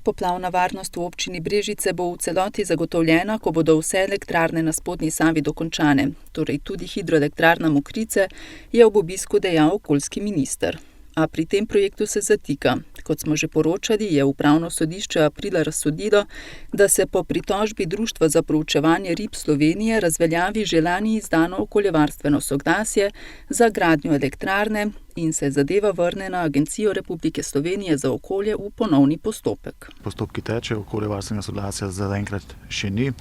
Poplavna varnost v občini Brežice bo v celoti zagotovljena, ko bodo vse elektrarne na spodnji Savi dokončane, torej tudi hidroelektrarna Mokrice, je ob obisku dejal okoljski minister. A pri tem projektu se zatika. Kot smo že poročali, je upravno sodišče aprila razsodilo, da se po pritožbi Društva za proučevanje rib Slovenije razveljavi že lani izdano okoljevarstveno soglasje za gradnjo elektrarne in se zadeva vrne na Agencijo Republike Slovenije za okolje v ponovni postopek. Postopki tečejo, okoljevarstvenega soglasja zaenkrat še ni.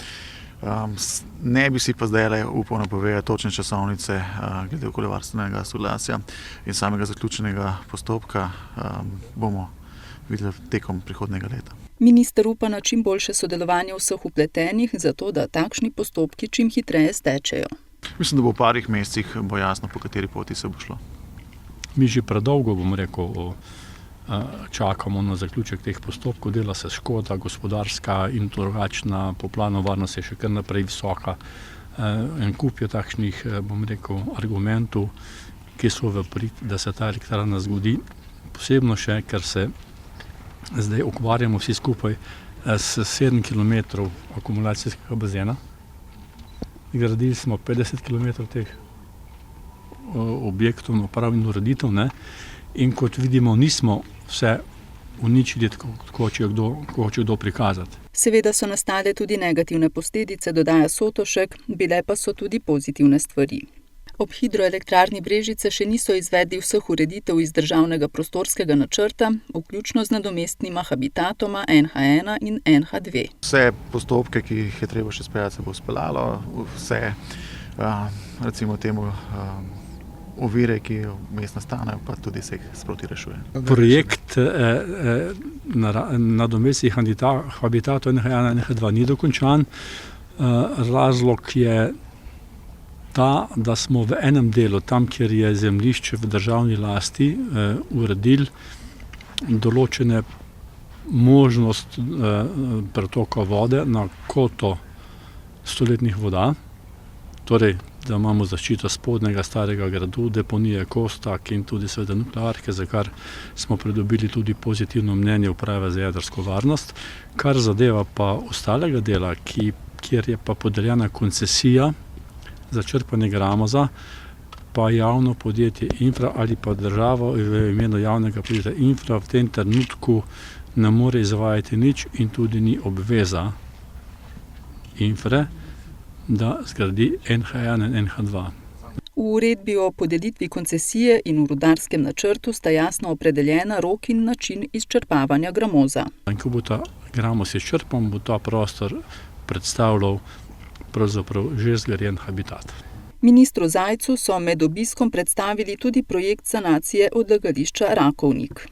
Ne bi si pa zdaj upal napovedati točne časovnice glede okoljevarstvenega soglasja in samega zaključenega postopka bomo videli tekom prihodnjega leta. Minister upa na čim boljše sodelovanje vseh vpletenih, zato da takšni postopki čim hitreje stečejo. Mislim, da bo v parih mesecih bo jasno, po kateri poti se bo šlo. Mi že predolgo, bom rekel, čakamo na zaključek teh postopkov, dela se škoda, gospodarska in drugačna, poplavna varnost je še kar naprej visoka. En kup je takšnih, bom rekel, argumentov, ki so v prid, da se ta elektrarna zgodi. Posebno še, ker se zdaj ukvarjamo vsi skupaj s 7 km akumulacijskega bazena. Gradili smo 50 km teh objektov, naprav in ureditev, ne? In kot vidimo, nismo vse uničili, tako hoče kdo prikazati. Seveda so nastale tudi negativne posledice, dodaja Sotošek, bile pa so tudi pozitivne stvari. Ob hidroelektrarni Brežice še niso izvedli vseh ureditev iz državnega prostorskega načrta, vključno z nadomestnima habitatoma NH1 in NH2. Vse postopke, ki jih je treba še speljati, se bo speljalo, vse, recimo temu, ovire, ki vmes nastanejo, pa tudi se jih sproti rešuje. Projekt nadomestnih habitatov NH1 in NH2 ni dokončan. Razlog je ta, da smo v enem delu, tam, kjer je zemljišče v državni lasti, uredili določene možnost pretoka vode na koto stoletnih voda, torej da imamo zaščito spodnjega starega gradu, deponije Kostak in tudi seveda nuklearke, za kar smo pridobili tudi pozitivno mnenje uprave za jedrsko varnost. Kar zadeva pa ostalega dela, kjer je pa podeljena koncesija za črpanje gramoza, pa javno podjetje Infra ali pa država v imenu javnega podjetja Infra v tem trenutku ne more izvajati nič in tudi ni obveza Infre, da zgradi NH1 in NH2. V uredbi o podelitvi koncesije in v rudarskem načrtu sta jasno opredeljena rok in način izčrpavanja gramoza. In ko bo ta gramoz izčrpan, bo ta prostor predstavljal pravzaprav že zgrajen habitat. Ministru Zajcu so med obiskom predstavili tudi projekt sanacije odlagališča Rakovnik.